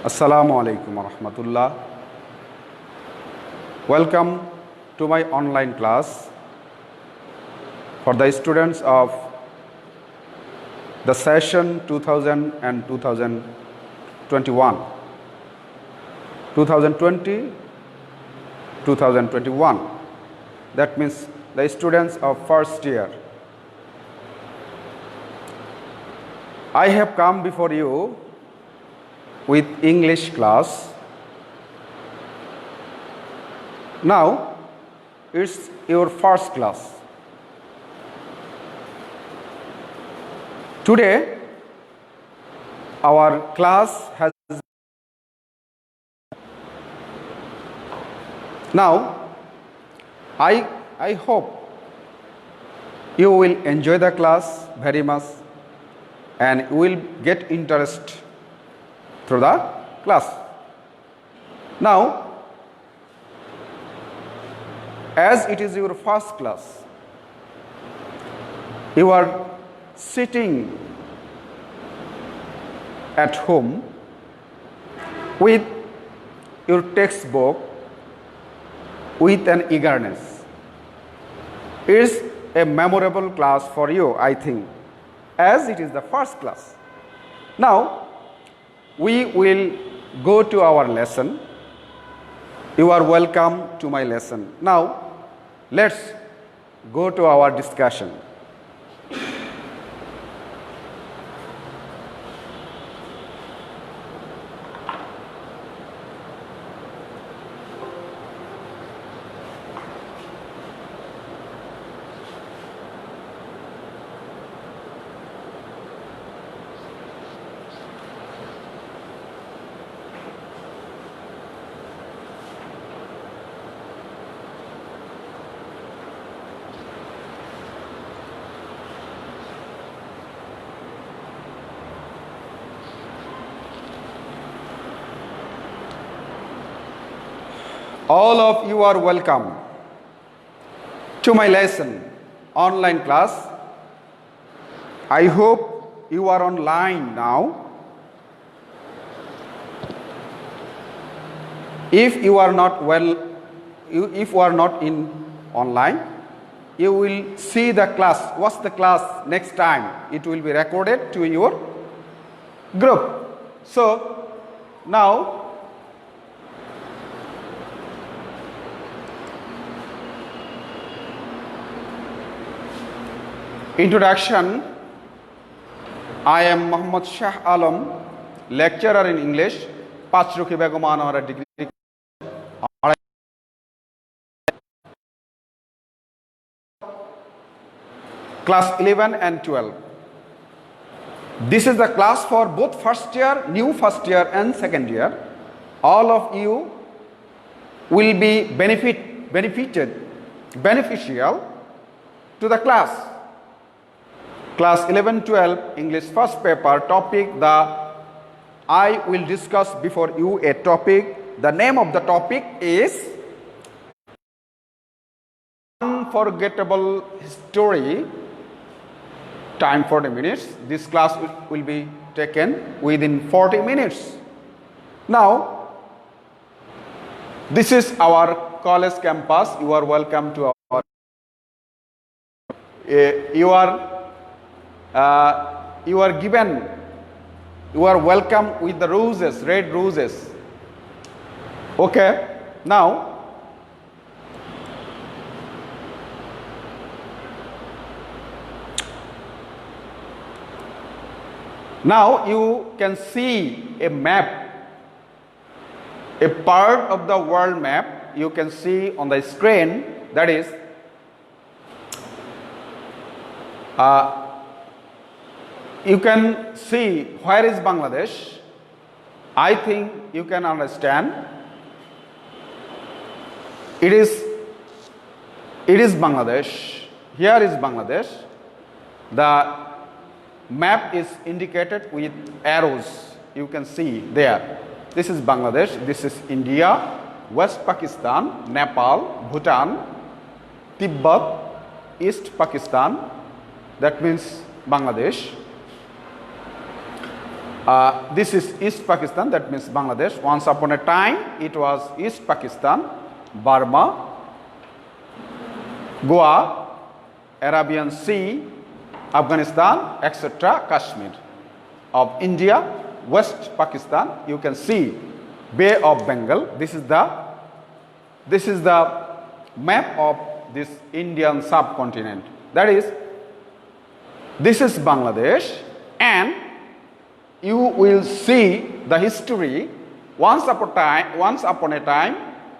Assalamu alaikum warahmatullah. Welcome to my online class for the students of the session 2000 and 2021, 2020, 2021. That means the students of first year. I have come before you with English class. Now it's your first class. Today our class has now I hope you will enjoy the class very much and you will get interest through the class. Now, as it is your first class, you are sitting at home with your textbook with an eagerness. It is a memorable class for you, I think, as it is the first class. Now, we will go to our lesson. You are welcome to my lesson. Now, let's go to our discussion. All of you are welcome to my lesson, online class. I hope you are online now. If you are not if you are not in online, you will see the class, watch the class next time. It will be recorded to your group. So, now introduction. I am Muhammad Shah Alam, lecturer in English, Pachruki Begoman or a degree. Class 11 and 12. This is the class for both first year, new first year and second year. All of you will be beneficial to the class. Class 11-12 English first paper topic. I will discuss before you a topic. The name of the topic is Unforgettable Story. Time 40 minutes. This class will be taken within 40 minutes. Now, this is our college campus. You are welcome to our. You are welcome with the roses, red roses. Okay, now you can see a map, a part of the world map you can see on the screen. That is you can see where is Bangladesh. I think you can understand. It is Bangladesh. Here is Bangladesh. The map is indicated with arrows. You can see there. This is Bangladesh. This is India, West Pakistan, Nepal, Bhutan, Tibet, East Pakistan. That means Bangladesh. This is East Pakistan, that means Bangladesh. Once upon a time, it was East Pakistan, Burma, Goa, Arabian Sea, Afghanistan, etc., Kashmir. Of India, West Pakistan, you can see Bay of Bengal. This is the map of this Indian subcontinent. That is, this is Bangladesh, and you will see the history. Once upon a time,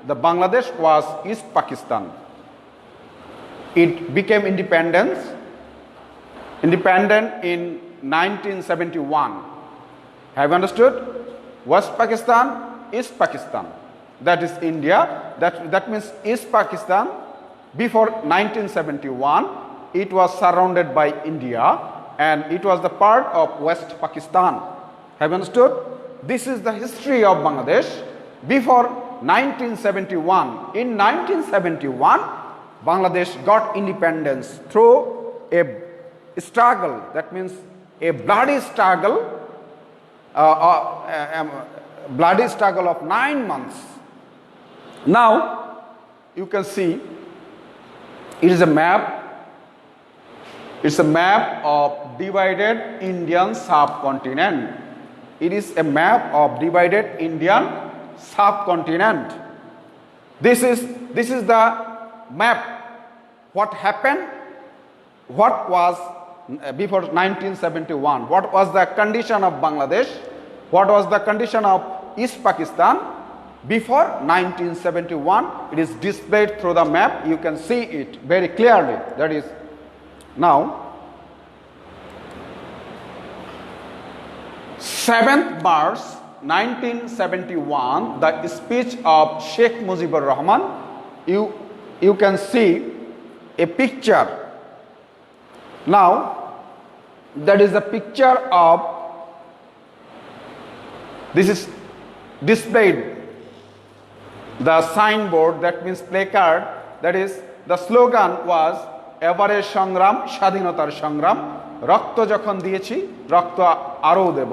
the Bangladesh was East Pakistan. It became independent in 1971. Have you understood? West Pakistan, East Pakistan. That is India. That means East Pakistan, before 1971, it was surrounded by India, and it was the part of West Pakistan. Have you understood? This is the history of Bangladesh before 1971. In 1971, Bangladesh got independence through a struggle. That means a bloody struggle, of 9 months. Now, you can see it is a map. It's a map of divided Indian subcontinent. It is a map of divided Indian subcontinent. This is the map. What happened? What was before 1971? What was the condition of Bangladesh? What was the condition of East Pakistan before 1971? It is displayed through the map. You can see it very clearly. That is, now 7th March 1971, the speech of Sheikh Mujibur Rahman. You can see a picture. Now, that is a picture of, this is displayed, the signboard, that means placard. That is, the slogan was এবারে সংগ্রাম স্বাধীনতার সংগ্রাম, রক্ত যখন দিয়েছি রক্ত আরও দেব,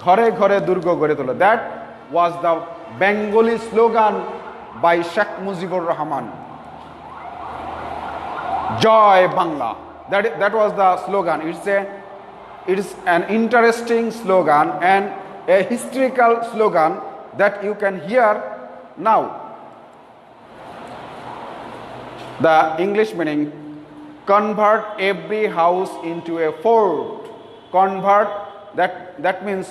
ঘরে ঘরে দুর্গ গড়ে তোলো. That was the Bengali slogan by Sheikh Mujibur Rahman. Joy Bangla. That was the slogan. It is an interesting slogan and a historical slogan that you can hear now. The English meaning: convert every house into a fort. Convert, that means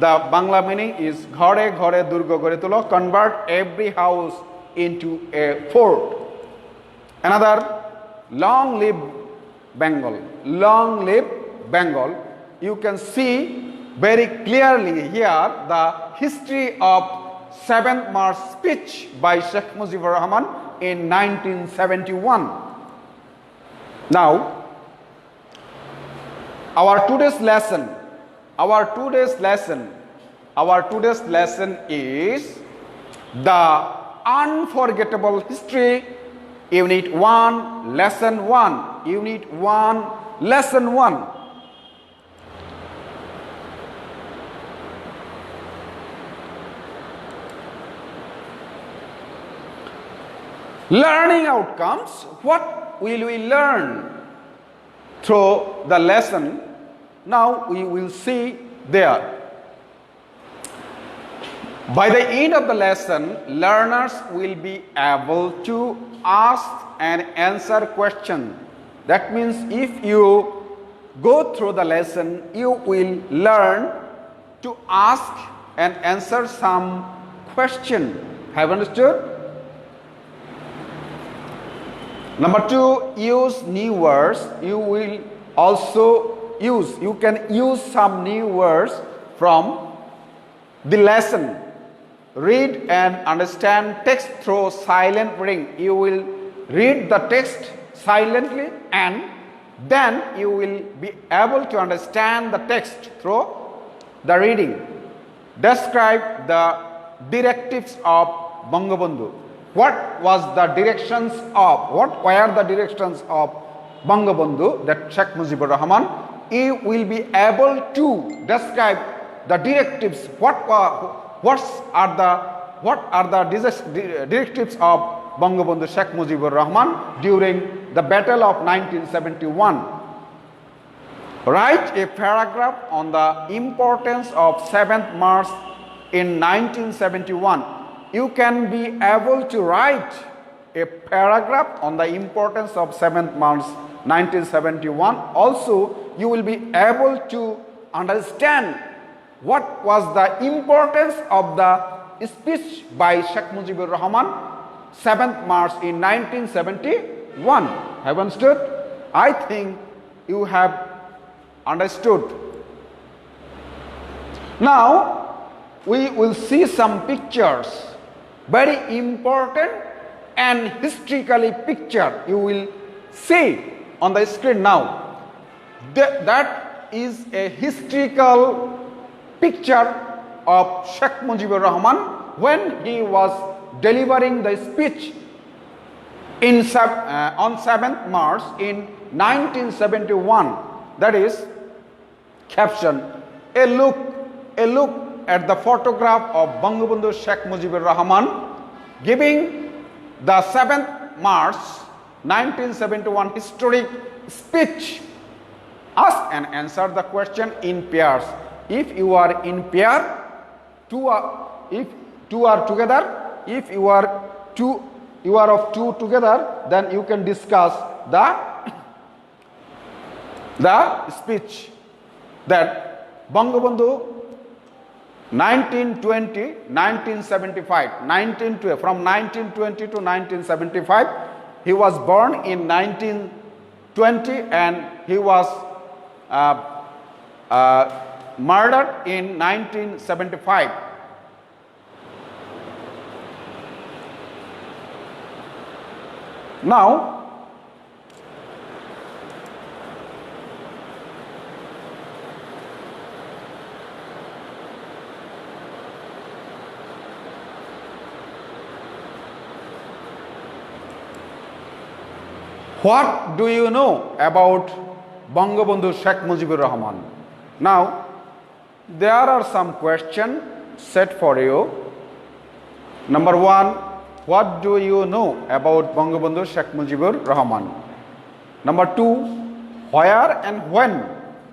the Bangla meaning is ঘরে ঘরে দুর্গ গড়ে তোলো. Convert every house into a fort. Another, long live Bengal. Long live Bengal. You can see very clearly here the history of 7th March speech by Sheikh Mujibur Rahman in 1971. Now, our today's lesson is the unforgettable history, Unit 1, Lesson 1. Unit 1, Lesson 1. Learning outcomes. What will we learn through the lesson? Now we will see there. By the end of the lesson, learners will be able to ask and answer questions. That means if you go through the lesson, you will learn to ask and answer some question. Have you understood? Number 2, use new words. You will also you can use some new words from the lesson. Read and understand text through silent reading. You will read the text silently and then you will be able to understand the text through the reading. Describe the directives of Bangabandhu. What were the directions of Bangabandhu, that Sheikh Mujibur Rahman? You will be able to describe the directives, what are the directives of Bangabandhu Sheikh Mujibur Rahman during the battle of 1971. Write a paragraph on the importance of 7th March in 1971. You can be able to write a paragraph on the importance of 7th March 1971. Also, you will be able to understand what was the importance of the speech by Sheikh Mujibur Rahman 7th March in 1971. Have you understood? I think you have understood. Now we will see some pictures, very important and historically picture you will see on the screen now. That is a historical picture of Sheikh Mujibur Rahman when he was delivering the speech on 7th March in 1971. That is caption, a look at the photograph of Bangabandhu Sheikh Mujibur Rahman giving the 7th March 1971 historic speech. Ask and answer the question in pairs. If you are in pair, if two are together, if you are of two together, then you can discuss the speech that Bangabandhu 1920-1975, from 1920 to 1975, he was born in 1920 and he was murdered in 1975. Now, what do you know about Bangabandhu Sheikh Mujibur Rahman? Now, there are some questions set for you. Number one, what do you know about Bangabandhu Sheikh Mujibur Rahman? Number two, where and when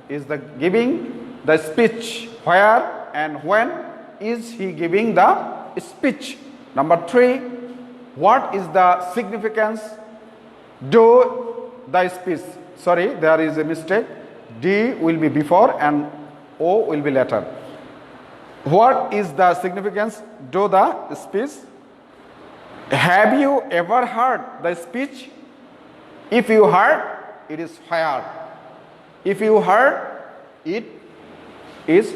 is the giving the speech? Where and when is he giving the speech? Number three, what is the significance? Do the speech. Sorry, there is a mistake. D will be before and O will be later. What is the significance? Do the speech. Have you ever heard the speech? If you heard, it is where. If you heard, it is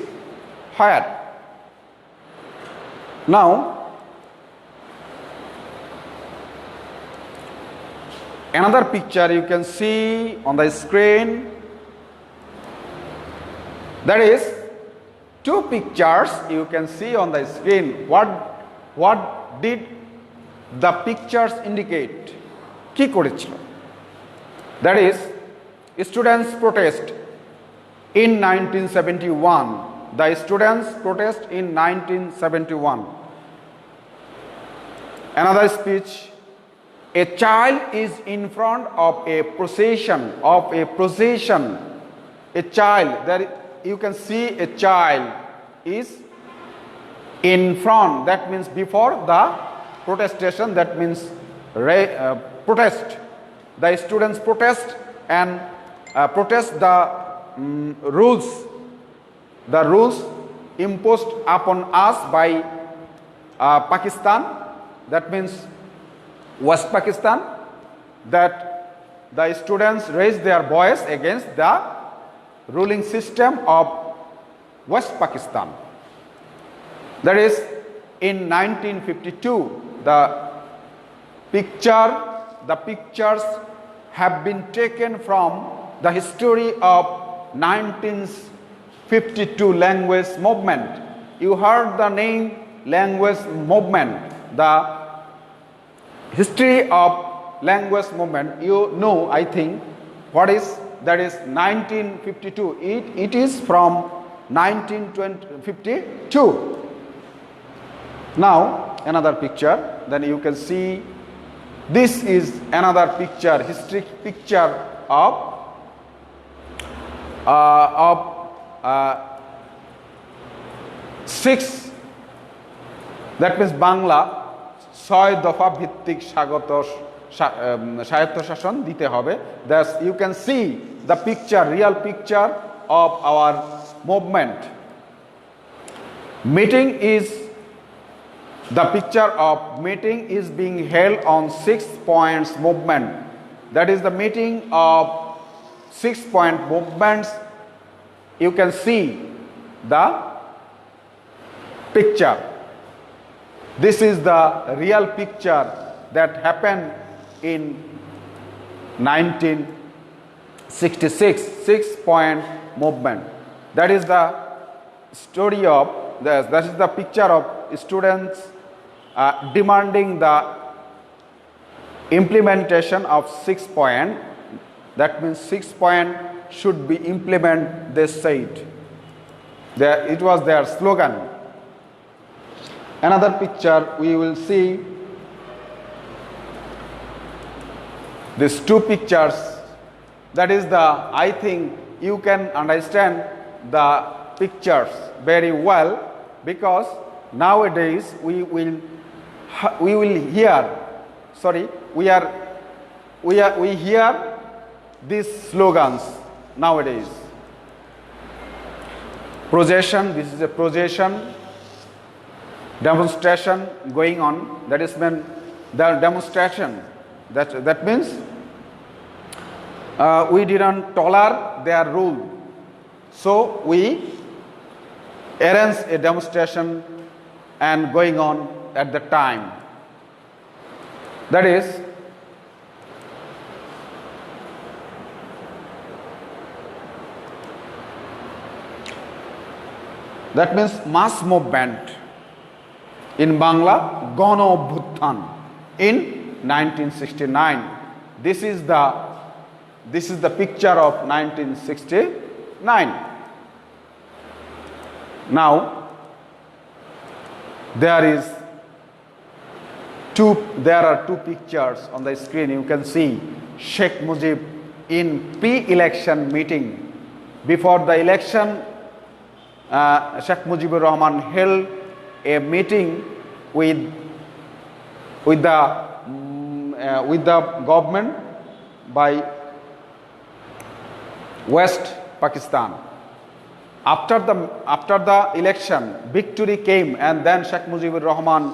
where. Now, another picture you can see on the screen. That is two pictures you can see on the screen. What did the pictures indicate? Ki korechilo? That is students protest in 1971. The students protest in 1971. Another speech. A child is in front of a procession. A child, there you can see a child is in front. That means before the protestation. That means protest. The students protest and protest the rules imposed upon us by Pakistan. That means West Pakistan, that the students raised their voice against the ruling system of West Pakistan. That is in 1952. The pictures have been taken from the history of 1952 language movement. You heard the name language movement. The history of language movement, you know, I think, what is that? Is 1952. It is from 1952. Now another picture, then you can see this is another picture, history picture of six, that means Bangla 6 দফা ভিত্তিক স্বায়ত্তশাসন দিতে হবে. Thus you can see the picture, real picture of our movement. Meeting is the picture of meeting is being held on 6 points movement. That is the meeting of 6-point movements. You can see the picture. This is the real picture that happened in 1966, 6-point movement. That is the story of that is the picture of students demanding the implementation of 6-point. That means 6-point should be implemented, they said. It was their slogan. Another picture we will see these two pictures. That is the, I think you can understand the pictures very well, because nowadays we hear these slogans nowadays. Procession, this is a procession, demonstration going on. That is meant the demonstration. That means we didn't tolerate their rule, so we arranged a demonstration and going on at the time. That is that means mass movement in Bangla, Gana Obhyutthan in 1969. This is the picture of 1969. Now there are two pictures on the screen. You can see Sheikh Mujib in pre-election meeting. Before the election, Sheikh Mujibur Rahman held a meeting with the government by West Pakistan. After the election, victory came, and then Sheikh Mujibur Rahman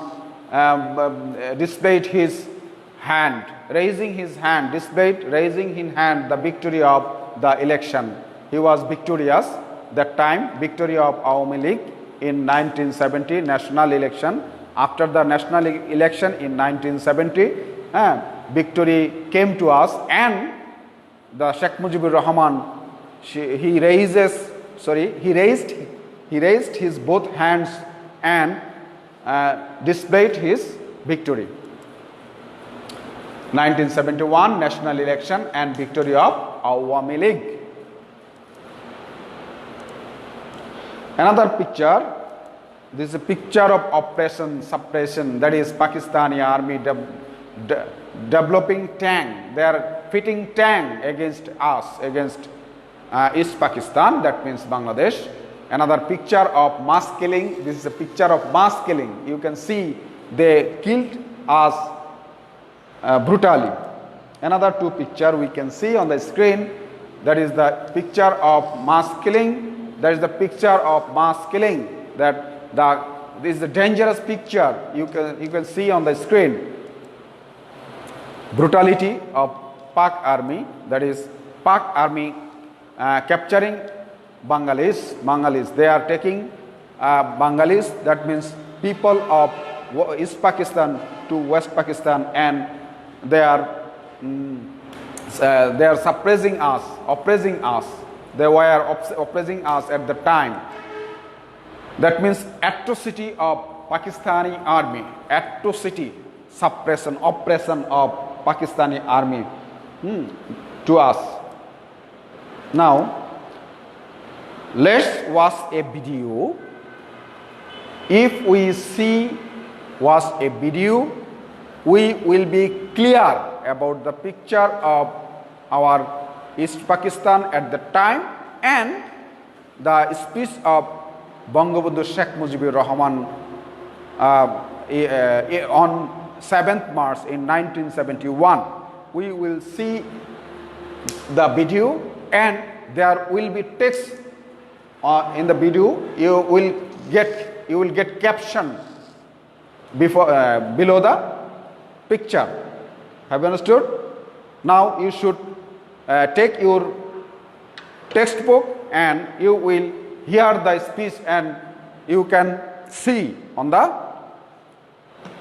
displayed his hand, raising his hand the victory of the election. He was victorious that time, victory of Awami League in 1970 national election. After the national election in 1970, victory came to us, and the Sheikh Mujibur Rahman he raised his both hands and displayed his victory. 1971 national election and victory of Awami League. Another picture, this is a picture of operation suppression. That is Pakistani army developing tank. They are fitting tank against us, against East Pakistan, that means Bangladesh. Another picture of mass killing. This is a picture of mass killing. You can see they killed us brutally. Another two picture we can see on the screen. That is the picture of mass killing. That is the picture of mass killing. This is a dangerous picture. You can see on the screen. Brutality of Pak army. That is Pak army capturing Bengalis. They are taking Bengalis. That means people of East Pakistan to West Pakistan, and they are suppressing us, oppressing us. They were oppressing us at the time. That means atrocity of Pakistani army, atrocity, suppression, oppression of Pakistani army to us. Now Let's watch a video. If we watch a video, we will be clear about the picture of our East Pakistan at the time and the speech of Bangabandhu Sheikh Mujibur Rahman on 7th March in 1971. We will see the video and there will be text in the video. You will get caption below the picture. Have you understood? Now you should take your textbook and you will hear the speech and you can see on the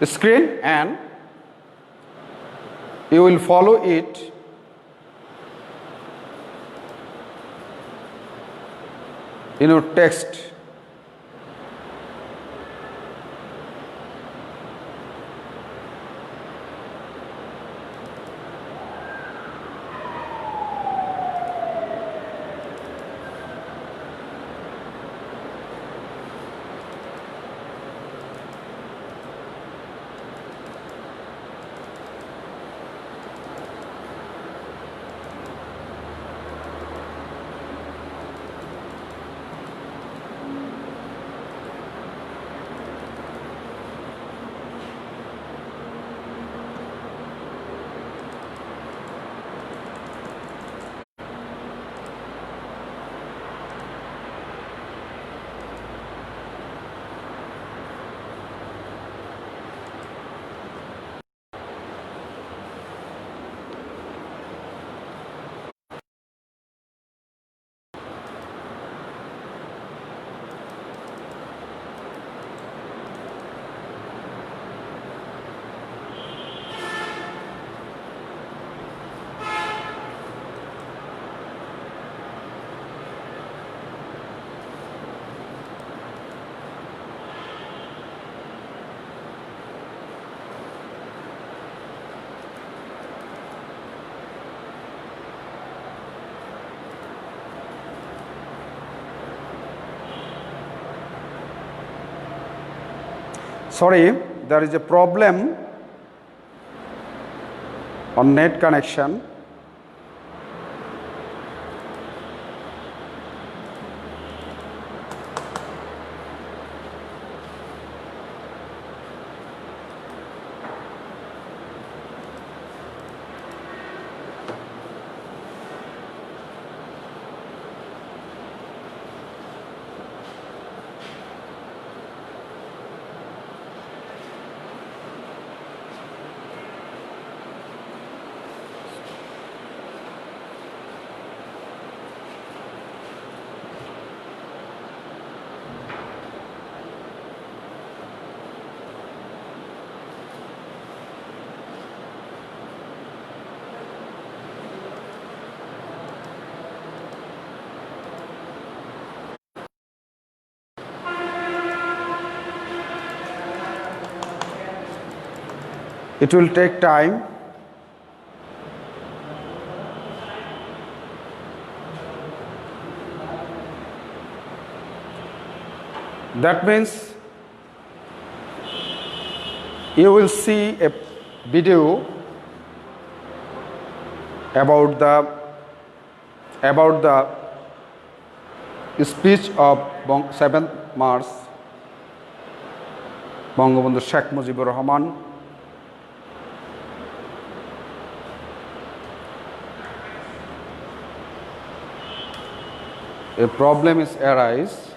screen and you will follow it. In your text. Sorry, there is a problem on net connection. It will take time. That means you will see a video about the speech of 7th March Bangabandhu Sheikh Mujibur Rahman. A problem is arise.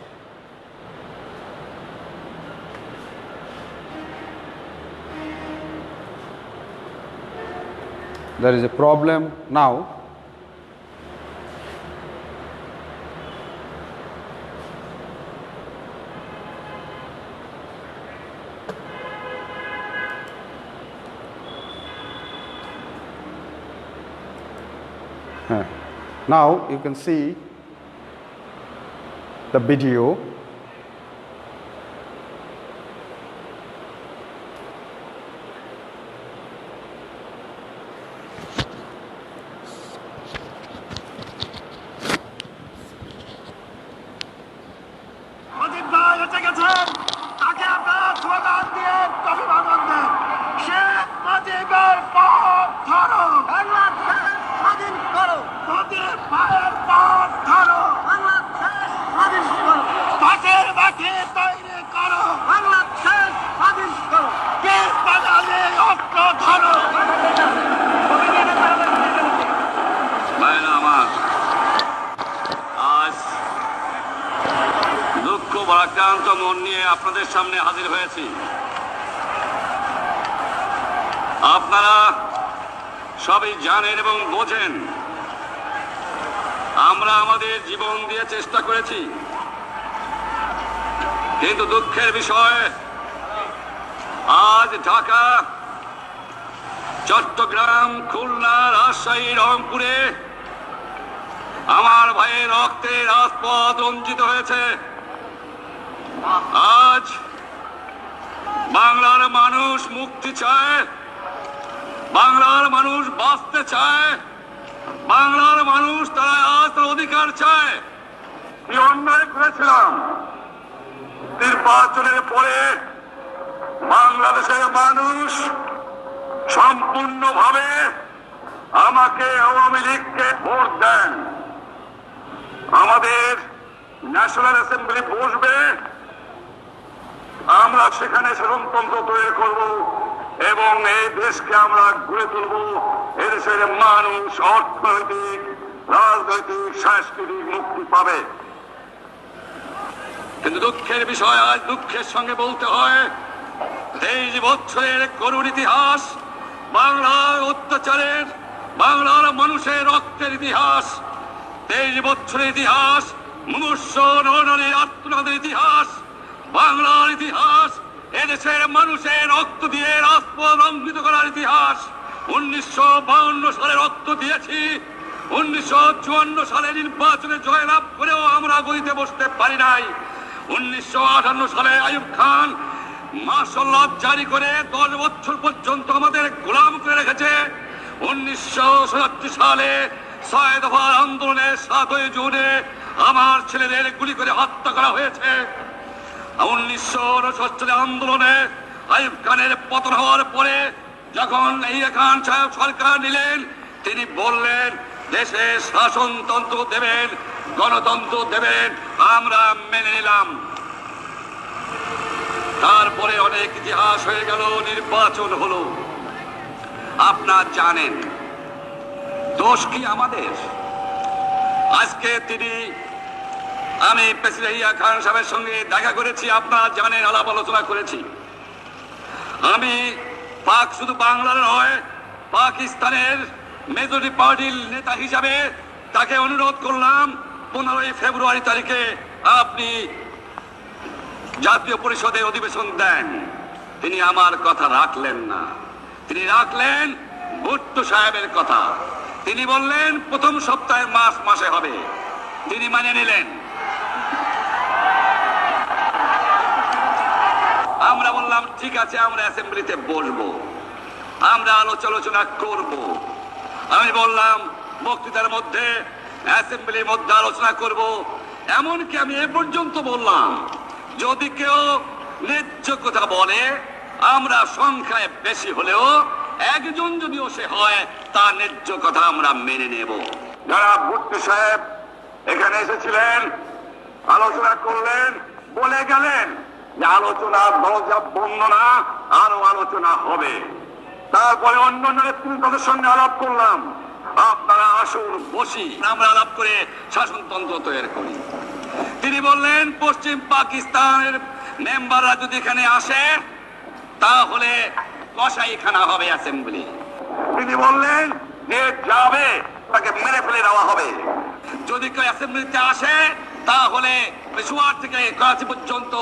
There is a problem now. Now you can see the video. নিয়ে আপনাদের সামনে হাজির হয়েছি। আপনারা সবই জানেন এবং বোঝেন আমরা আমাদের জীবন দিয়ে চেষ্টা করেছি, কিন্তু দুঃখের বিষয় আজ ঢাকা, চট্টগ্রাম, খুলনা, রাজশাহী, রংপুরে আমার ভাইয়ের রক্তে রাজপথ রঞ্জিত হয়েছে। আজ বাংলার মানুষ মুক্তি চায়, বাংলার মানুষ বাঁচতে চায়, বাংলার মানুষ তারা আজ তার অধিকার চায়। কি অন্যায় করেছিলাম নির্বাচনের পরে বাংলাদেশের মানুষ সম্পূর্ণভাবে আমাকে আওয়ামী লীগকে ভোট দেন। আমাদের ন্যাশনাল অ্যাসেম্বলি বসবে, আমরা সেখানে শাসনতন্ত্র তৈরি করব এবং এই দেশকে আমরা গড়ে তুলব। এদেশের মানুষ অর্থনৈতিক, রাজনৈতিক, সাংস্কৃতিক মুক্তি পাবে। কিন্তু দুঃখের বিষয়, আজ দুঃখের সঙ্গে বলতে হয় 23 বছরের করুণ ইতিহাস, বাংলার অত্যাচারের, বাংলার মানুষের রক্তের ইতিহাস, 23 বছরের ইতিহাস, মুমূর্ষু নরনারীর আত্মনাদের ইতিহাস, বাংলার ইতিহাস, এদেশের মানুষের রক্ত দিয়ে রাজপথ রঞ্জিত করার ইতিহাস। 1952 সালে রক্ত দিয়েছি, 1954 সালে নির্বাচনে জয়লাভ করেও আমরা গদিতে বসতে পারি নাই। 1958 সালে আইয়ুব খান মার্শাল জারি করে 10 বছর পর্যন্ত আমাদের গোলাম করে রেখেছে। 1967 সালে 6 দফার আন্দোলনে 7 জুনে আমার ছেলেদের গুলি করে হত্যা করা হয়েছে। 1969 সালে আন্দোলনে আইয়ুব খানের পতন হওয়ার পরে যখন ইয়াহিয়া খান সাহেব সরকার নিলেন, তিনি বললেন দেশে শাসনতন্ত্র দেবেন, গণতন্ত্র দেবেন, আমরা মেনে নিলাম। তারপরে অনেক ইতিহাস হয়ে গেল, নির্বাচন হলো। আপনারা জানেন দোষ কি আমাদের? আজকে আমি প্রেসিডেন্ট ইয়াহিয়া খান সাহেবের সঙ্গে দেখা করেছি, আপনারা জানেন, আলাপ আলোচনা করেছি। আমি শুধু বাংলার নয়, পাকিস্তানের মেজরিটি পার্টির নেতা হিসাবে তাকে অনুরোধ করলাম 15 ফেব্রুয়ারি তারিখে আপনি জাতীয় পরিষদে অধিবেশন দেন। তিনি আমার কথা রাখলেন না, তিনি রাখলেন ভুট্টো সাহেবের কথা। তিনি বললেন প্রথম সপ্তাহে মাসে হবে, তিনি মানে নিলেন। আমরা বললাম ঠিক আছে, আমরা অ্যাসেম্বলিতে বসবো, আমরা আলোচনা করব। আমি বললাম বক্তৃতার মধ্যে অ্যাসেম্বলির মধ্যে আলোচনা করব। এমনকি আমি এ পর্যন্ত বললাম যদি কেউ ন্যায্য কথা বলে, আমরা সংখ্যায় বেশি হলেও একজন যদিও সে হয়, তার ন্যায্য কথা আমরা মেনে নেব। যারা ভুট্টো সাহেব এখানে এসেছিলেন, আলোচনা করলেন, বলে গেলেন যে আলোচনার দরজা বন্ধ না, আরো আলোচনা হবে। তারপরে অন্য নেতৃত্বের সঙ্গে আলাপ করলাম, আপনারা আসুন বসি, আমরা আলাপ করে শাসনতন্ত্র তৈরি করি। তিনি বললেন পশ্চিম পাকিস্তানের মেম্বাররা যদি এখানে আসে তাহলে কসাইখানা হবে অ্যাসেম্বলি। তিনি বললেন যে যাবে তাকে মেরে ফেলে দেওয়া হবে। যদি কেউ অ্যাসেম্বলিতে আসে তাহলে পেশোয়ার থেকে করাচি পর্যন্ত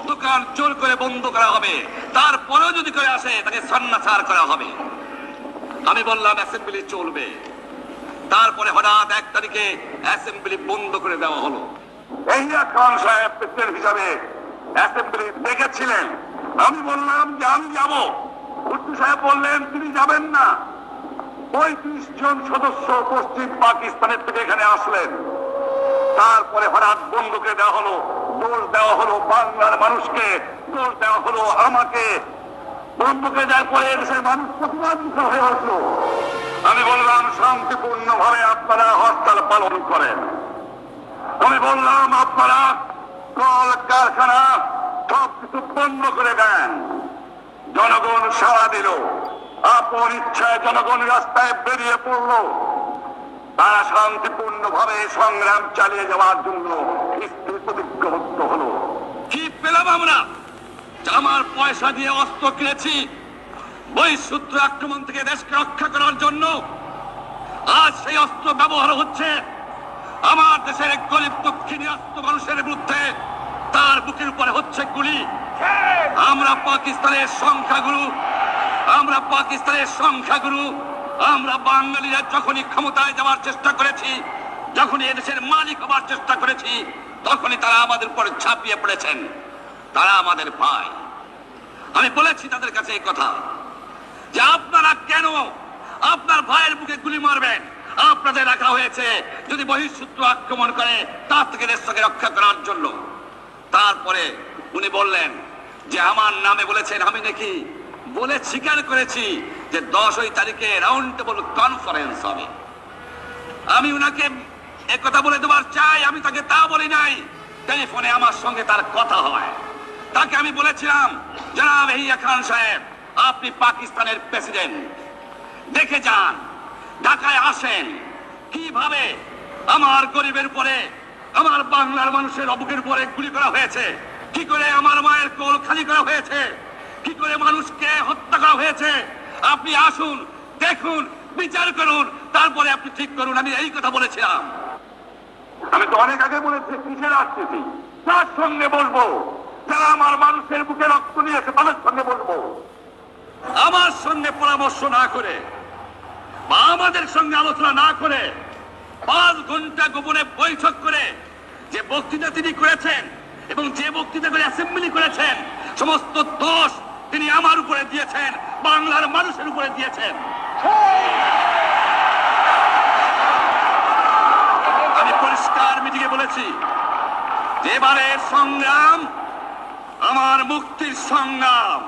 দোকান জোর করে বন্ধ করা হবে, তারপরেও যদি কেউ আসে তাকে সন্ন্যাসার করা হবে। আমি বললাম অ্যাসেম্বলি চলবে। তারপরে হঠাৎ 1 তারিখে অ্যাসেম্বলি বন্ধ করে দেওয়া হলো। ইয়াহিয়া খান সাহেব প্রেসিডেন্ট হিসাবে অ্যাসেম্বলি ডেকেছিলেন। আমি বললাম যে আমি যাব। ভুট্টো সাহেব বললেন তিনি যাবেন না। 35 জন সদস্য পশ্চিম পাকিস্তানের থেকে এখানে আসলেন। তারপরে হঠাৎ বন্ধ করে দেওয়া হলো। দোষ দেওয়া হলো বাংলার মানুষকে, দোষ দেওয়া হলো আমাকে। বন্ধ করে দেওয়ার পরে এদেশের মানুষ প্রতিবাদ হয়ে উঠলো। আমি বললাম শান্তিপূর্ণ ভাবে আপনারা হরতাল পালন করেন। আমি বললাম আপনারা কল কারখানা সবকিছু বন্ধ করে দেন। জনগণ সাড়া দিল, আপন ইচ্ছায় জনগণ রাস্তায় বেরিয়ে পড়লো। তারা শান্তিপূর্ণ ভাবে সংগ্রাম চালিয়ে যাওয়ার জন্য প্রতিজ্ঞাবদ্ধ হলো। কি পেলাম আমরা, যে আমার পয়সা দিয়ে অস্ত্র কিনেছি বহিঃশত্রু আক্রমণ থেকে দেশকে রক্ষা করার জন্য। আজ সেই অস্ত্র ব্যবহার হচ্ছে আমার দেশের গরিব দক্ষিণী আস্ত মানুষের বিরুদ্ধে, তার বুকের উপরে হচ্ছে গুলি। আমরা পাকিস্তানের সংখ্যাগুরু, আমরা বাঙালিরা যখনই ক্ষমতায় যাওয়ার চেষ্টা করেছি, যখনই এদেশের মালিক হবার চেষ্টা করেছি, তখনই তারা আমাদের উপরে ঝাঁপিয়ে পড়েছেন। তারা আমাদের ভাই। আমি বলেছি তাদের কাছে এই কথা, যে আপনারা কেন আপনার ভাইয়ের বুকে গুলি মারবেন? আপনাদের রাখা হয়েছে যদি বহিঃশত্রু আক্রমণ করে তার থেকে দেশকে রক্ষা করার জন্য। তারপরে উনি বললেন যে আমার নামে বলেছেন, আমি নাকি বলে স্বীকার করেছি যে 10 তারিখে রাউন্ড টেবল কনফারেন্স হবে। আমি উনাকে একথা বলে দেওয়ার চাই, আমি তাকে তা বলি নাই। টেলিফোনে আমার সঙ্গে তার কথা হয়। তাকে আমি বলেছিলাম, জনাব ইয়াহিয়া খান সাহেব, আপনি পাকিস্তানের প্রেসিডেন্ট, দেখে যান, ঢাকায় আসেন, কিভাবে আমার গরিবের উপরে, আমার বাংলার মানুষের বুকের উপরে গুলি করা হয়েছে, কি করে আমার মায়ের কোল খালি করা হয়েছে, কি করে মানুষকে হত্যা করা হয়েছে। আপনি আসুন, দেখুন, বিচার করুন, তারপরে আপনি ঠিক করুন। আমি এই কথা বলেছিলাম। আমি তো অনেক আগে বলেছি কিসের আসতেছি, তার সঙ্গে বলবো, যারা আমার মানুষের বুকে রক্ত নিয়েছে তাদের সঙ্গে বলবো। আমার সঙ্গে পরামর্শ না করে বা আমাদের সঙ্গে আলোচনা না করে 5 ঘন্টা গোপনে বৈঠক করে যে বক্তৃতা তিনি করেছেন এবং যে বক্তৃতা করে অ্যাসেম্বলি করেছেন, সমস্ত দোষ তিনি আমার উপরে দিয়েছেন, বাংলার মানুষের উপরে দিয়েছেন। আমি পরিষ্কার মিটিংয়ে বলেছি, এবারের সংগ্রাম আমার মুক্তির সংগ্রাম,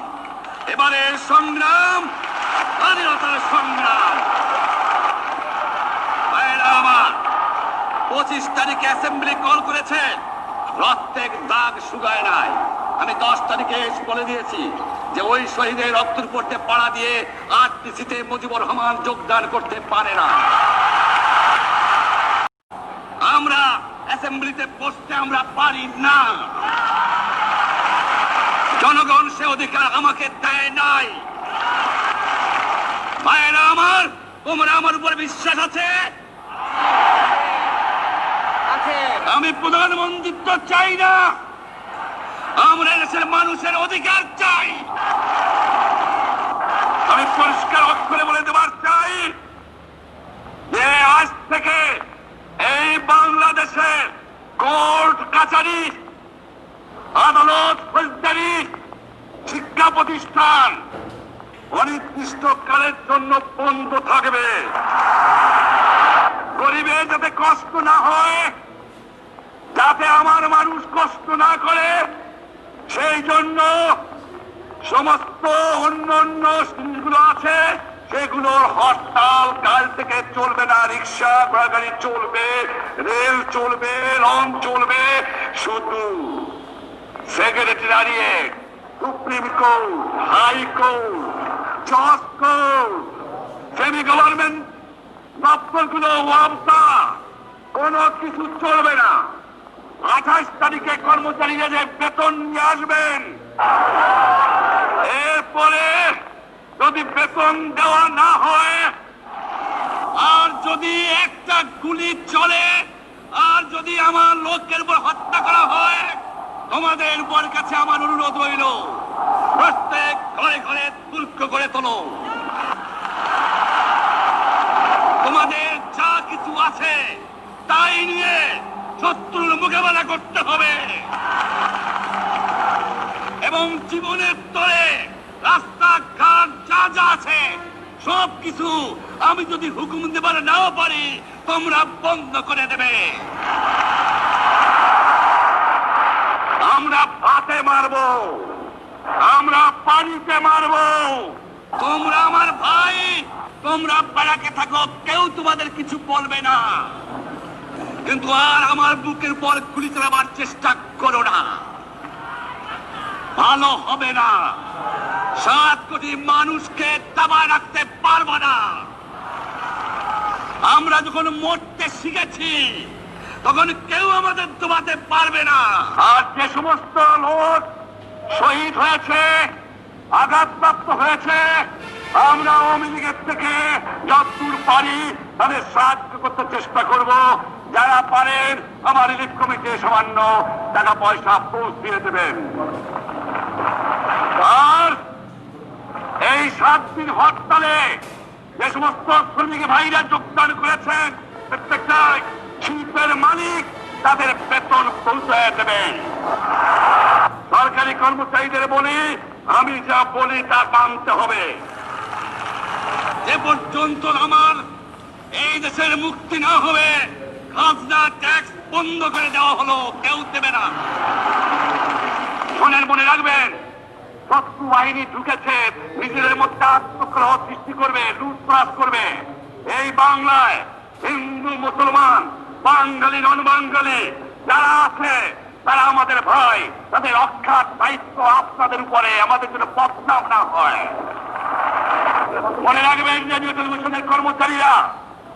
এবারের সংগ্রাম স্বাধীনতার সংগ্রাম। আমার 25 তারিখে অ্যাসেম্বলি কল করেছে, রক্তের দাগ শুকায় নাই। আমি 10 তারিখে বলে দিয়েছি যে ওই শহীদের রক্তের পড়তে পাড়া দিয়ে আরটিসিতে মুজিবুর রহমান যোগদান করতে পারে না। আমরা অ্যাসেম্বলিতে বসতে আমরা পারি না। জনগণ সে অধিকার আমাকে দেয় নাই। ভাইয়েরা আমার, তোমরা আমার উপর বিশ্বাস আছে? আমি প্রধানমন্ত্রিত্ব চাই না, আমরা দেশের মানুষের অধিকার চাই। আমি পরিষ্কার অক্ষরে বলে দেবার চাই যে আজ থেকে এই বাংলাদেশের কোর্ট কাছারি, আদালত, ফৌজদারি, শিক্ষা প্রতিষ্ঠান অনির্দিষ্টকালের জন্য বন্ধ থাকবে। গরিবের যাতে কষ্ট না হয়, যাতে আমার মানুষ কষ্ট না করে, সেই জন্য সমস্ত অন্যান্য জিনিসগুলো আছে সেগুলোর হরতাল কাল থেকে চলবে না। রিক্সা ঘোড়াগাড়ি চলবে, রেল চলবে, রং চলবে। শুধু সেক্রেটারিয়েট, সুপ্রিম কোর্ট, হাইকোর্ট, জজ কোর্ট, সেমি গভর্নমেন্ট দপ্তরগুলো, ওয়ামসা, কোনো কিছু চলবে না। 28 তারিখে কর্মচারীরা যে বেতন নিয়ে আসবেন, এরপরে যদি বেতন দেওয়া না হয়, আর যদি একটা গুলি চলে, আর যদি আমার লোকের উপর হত্যা করা হয়, তোমাদের উপর কাছে আমার অনুরোধ রইল, প্রত্যেক ঘরে ঘরে তুর্ক করে তোলো। তোমাদের যা কিছু আছে তাই নিয়ে শত্রুর মোকাবেলা করতে হবে এবং জীবনের তরে রাস্তাঘাট যা যা আছে সবকিছু আমি যদি হুকুম দেবার নাও পারি, তোমরা বন্ধ করে দেবে। আমরা ভাতে মারবো, আমরা পানিতে মারবো। তোমরা আমার ভাই, তোমরা ব্যারাকে থাকো, কেউ তোমাদের কিছু বলবে না, কিন্তু আর আমার বুকের পর গুলি চালাবার চেষ্টা করো না, ভালো হবে না। 7 কোটি মানুষকে দাবায় রাখতে পারবো না। আমরা যখন মরতে শিখেছি, তখন কেউ আমাদের দবাতে পারবে না। আর যে সমস্ত লোক শহীদ হয়েছে, আঘাতপ্রাপ্ত হয়েছে, আমরা আওয়ামী লীগের থেকে যতদূর পারি তাদের সাহায্য করতে চেষ্টা করব। যারা পারেন আমার রিলিফ কমিটি সামান্য টাকা পয়সা পৌঁছিয়ে দেবেন। আর এই 7 দিন হরতালে যে সমস্ত শ্রমিক ভাইরা যোগদান করেছেন, প্রত্যেকটা শিল্পের মালিক তাদের বেতন পৌঁছায় দেবেন। সরকারি কর্মচারীদের বলি, আমি যা বলি তা মানতে হবে। যে পর্যন্ত আমার এই দেশের মুক্তি না হবে, খাজনা ট্যাক্স বন্ধ করে দেওয়া হলো, কেউ দেবে না। শোনেন, মনে রাখবেন, শত্রু বাহিনী ঢুকেছে, নিজেদের মধ্যে আত্মকলহ সৃষ্টি করবে, লুটপাট করবে। এই বাংলায় হিন্দু মুসলমান, বাঙালি নন বাঙালি যারা আছে তারা আমাদের ভাই। তাদের অক্ষাৎ দায়িত্ব আপনাদের উপরে, আমাদের জন্য বদনাম না হয়। মনে রাখবেন, রেডিও টেলিভিশনের কর্মচারীরা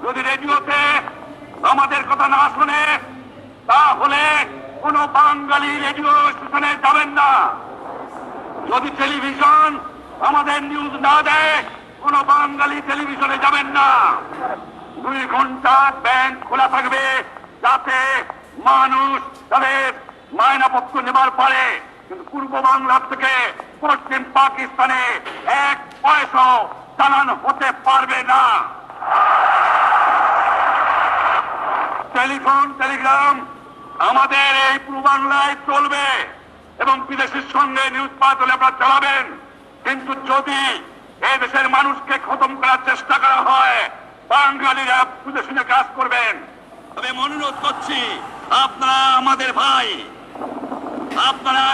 যদি রেডিওতে আমাদের কথা না শুনে, তাহলে কোন বাঙালি রেডিও স্টেশনে যাবেন না। যদি টেলিভিশন আমাদের নিউজ না দেয়, কোন বাঙালি টেলিভিশনে যাবেন না। 2 ঘন্টা ব্যাংক খোলা থাকবে, যাতে মানুষ তাদের মায়নাপত্র নেবার পারে। কিন্তু পূর্ব বাংলা থেকে পশ্চিম পাকিস্তানে 1 পয়সাও চালান হতে পারবে না। টেলিফোন টেলিগ্রাম আমাদের এই পূর্ব বাংলায় চলবে এবং বিদেশের সঙ্গে নিউজ পাঠালে আপনারা চালাবেন। কিন্তু যদি এই দেশের মানুষকে খতম করার চেষ্টা করা হয়, বাঙালিরা বুঝে শুনে কাজ করবেন। তবে অনুরোধ করছি, আপনারা আমাদের ভাই, আপনারা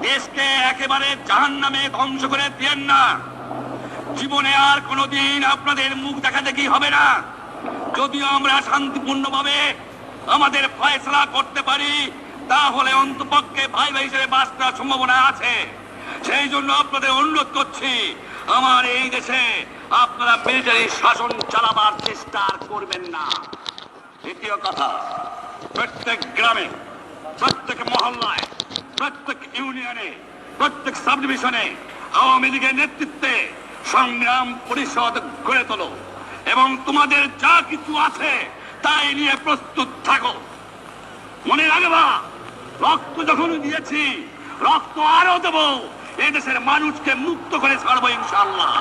দেশকে একেবারে জাহান্নামে ধ্বংস করে দিয়েন না। জীবনে আর কোনোদিন আপনাদের মুখ দেখা দেখি হবে না। যদিও আমরা শান্তিপূর্ণভাবে আমাদের ফয়সালা করতে পারি, তাহলে অন্তপক্ষে ভাই ভাই হিসেবে বাস করার সম্ভাবনা আছে। সেই জন্য আপনাদের অনুরোধ করছি, আমার এই দেশে আপনারা মিলিটারি শাসন চালাবার চেষ্টা আর করবেন না। দ্বিতীয় কথা, প্রত্যেক গ্রামে, প্রত্যেক মহল্লায়, প্রত্যেক ইউনিয়নে, প্রত্যেক সাব ডিভিশনে আওয়ামী লীগের নেতৃত্বে সংগ্রাম পরিষদ গড়ে তোলো এবং তোমাদের যা কিছু আছে তাই নিয়ে প্রস্তুত থাকো। মনে রাখবা, রক্ত যখন দিয়েছি, রক্ত আরো দেব। এই দেশের মানুষকে মুক্ত করে ছাড়বো ইনশাআল্লাহ।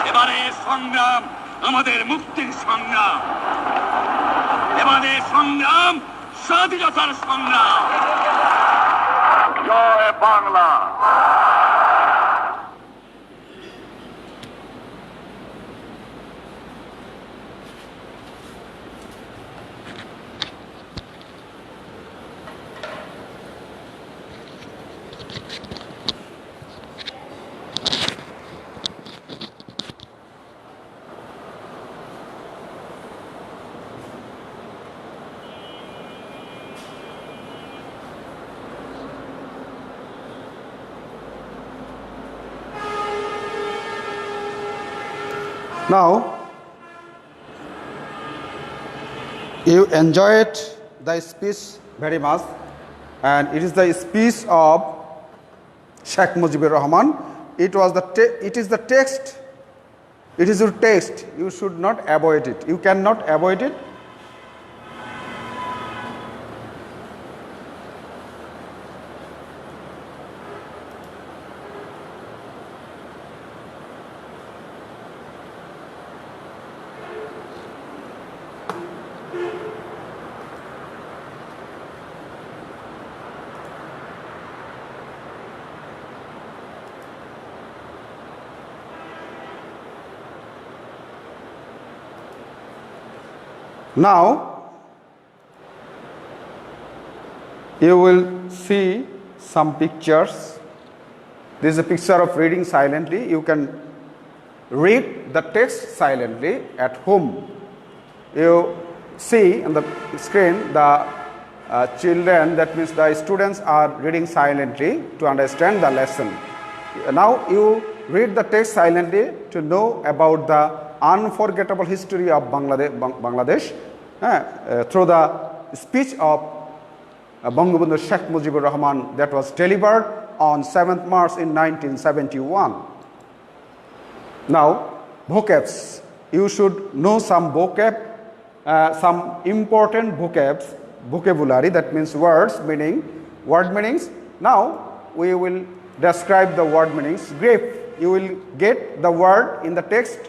এবারে সংগ্রাম আমাদের মুক্তির সংগ্রাম, এবারে সংগ্রাম স্বাধীনতার সংগ্রাম। জয় Bangla. Now, you enjoyed the speech very much, and it is the speech of Sheikh Mujibur Rahman. It is the text. It is your text. You should not avoid it. You cannot avoid it. Now, you will see some pictures. This is a picture of reading silently. You can read the text silently at home. You see on the screen the children, that means the students are reading silently to understand the lesson. Now you read the text silently to know about the unforgettable history of Bangladesh through the speech of Bangabandhu Sheikh Mujibur Rahman that was delivered on 7th March in 1971. Now, vocabs. You should know some some important vocabulary, that means words meaning, word meanings. Now, we will describe the word meanings. Grief. You will get the word in the text.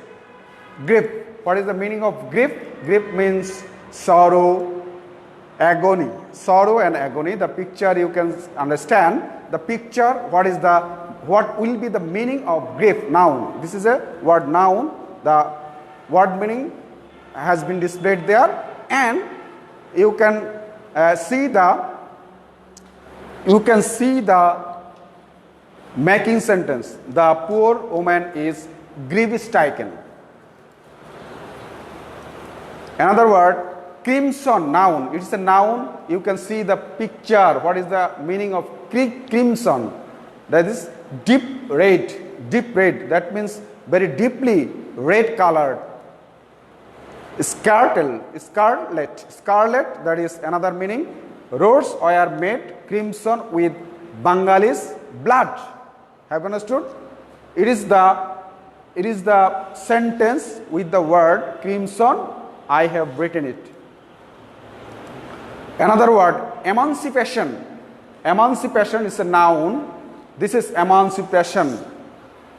Grief. What is the meaning of grief? Grief means sorrow, agony. Sorrow and agony. The picture you can understand. The picture, what will be the meaning of grief? Noun. This is a word noun. The word meaning has been displayed there, and you can see the making sentence. The poor woman is grief-stricken. Another word, crimson, noun. It's a noun. You can see the picture. What is the meaning of crimson? That is deep red. Deep red. That means very deeply red colored. Scarlet. That is another meaning. Roads were made crimson with Bengalis' blood. Have you understood? It is the sentence with the word crimson. I have written it. Another word, emancipation. Emancipation is a noun. This is emancipation.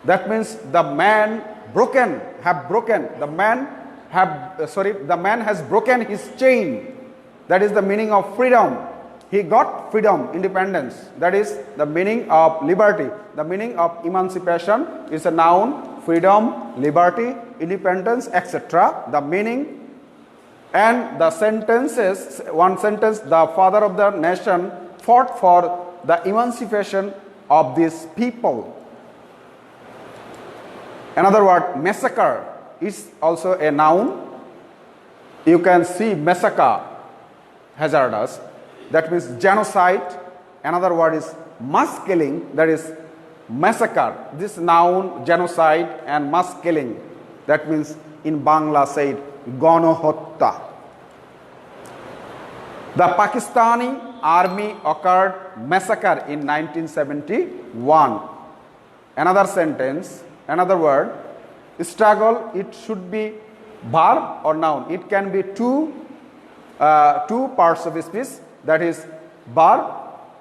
That means the man the man has broken his chain. That is the meaning of freedom. He got freedom, independence. That is the meaning of liberty. The meaning of emancipation is a noun, freedom, liberty, independence, etc. The meaning and the sentences, one sentence, the father of the nation fought for the emancipation of these people. Another word, massacre, is also a noun. You can see massacre, hazardous. That means genocide. Another word is mass killing, that is massacre. This noun, genocide and mass killing, that means in Bangla said Gonohotta. The Pakistani army occurred massacre in 1971. Another sentence, another word, struggle, it should be verb or noun. It can be two parts of speech, that is verb,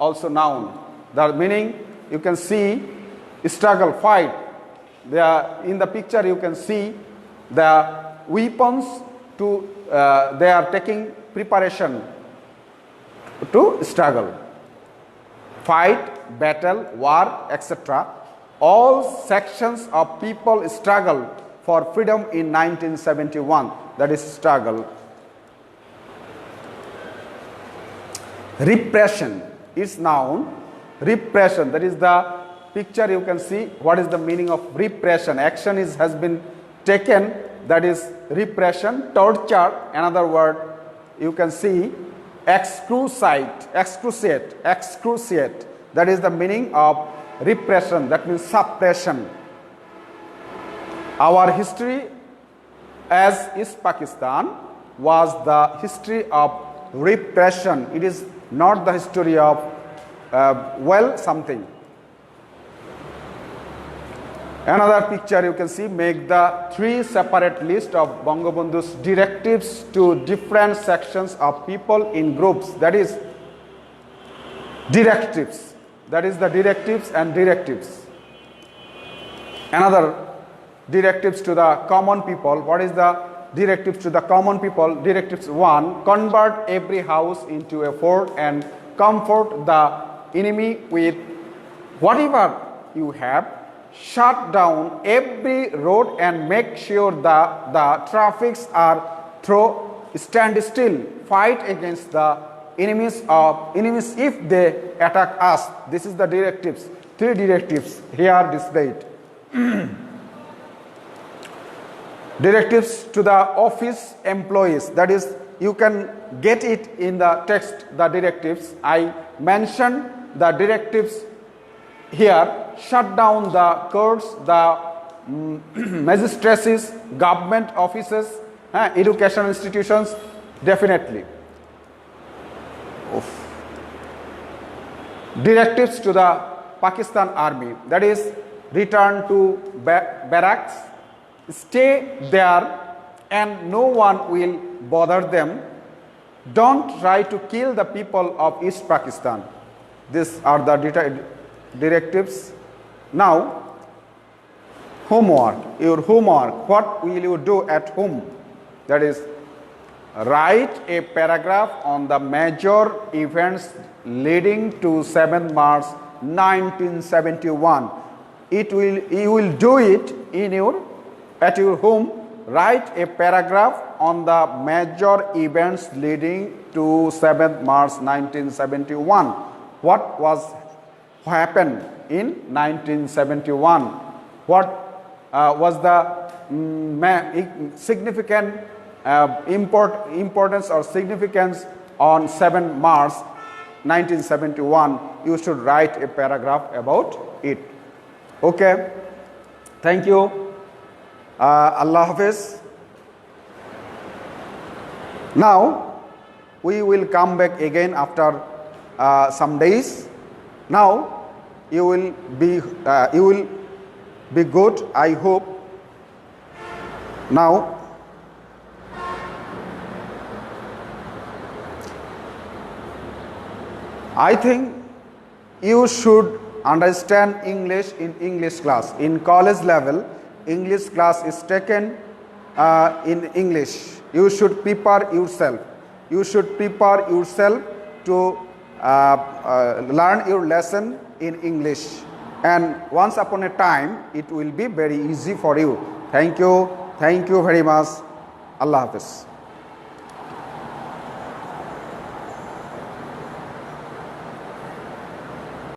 also noun. The meaning, you can see struggle, fight. In the picture you can see the weapons they are taking preparation to struggle. Fight, battle, war, etc. All sections of people struggle for freedom in 1971. That is struggle. Repression is noun. Repression, that is the picture you can see. What is the meaning of repression? Action has been taken, that is repression. Torture, another word you can see, excruciate. That is the meaning of repression, that means suppression. Our history as East Pakistan was the history of repression. It is not the history of something. Another picture you can see, make the 3 separate list of Bangabandhu's directives to different sections of people in groups. That is directives. That is the directives and directives. Another directives to the common people. What is the directives to the common people? Directives 1, convert every house into a fort and comfort the enemy with whatever you have. Shut down every road and make sure the traffics are through. Stand still. Fight against the enemies if they attack us. This is the directives. 3 directives here displayed. Directives to the office employees. That is, you can get it in the text, the directives. I mentioned the directives here. Shut down the courts, the magistracies, government offices, education institutions, definitely. Oof. Directives to the Pakistan army, that is, return to barracks, stay there and no one will bother them. Don't try to kill the people of East Pakistan. These are the directives. Now, homework, your homework, what will you do at home? That is, write a paragraph on the major events leading to 7th March 1971. You will do it at your home. Write a paragraph on the major events leading to 7th March 1971. What happened in 1971? What was the significant importance or significance on 7th March 1971? You should write a paragraph about it. Okay. Thank you. Allah Hafiz. Now we will come back again after some days. Now you will be good, I hope. Now I think you should understand English in English class. In college level, English class is taken in English. You should prepare yourself. You should prepare yourself to learn your lesson in English. And once upon a time, it will be very easy for you. Thank you. Thank you very much. Allah Hafiz.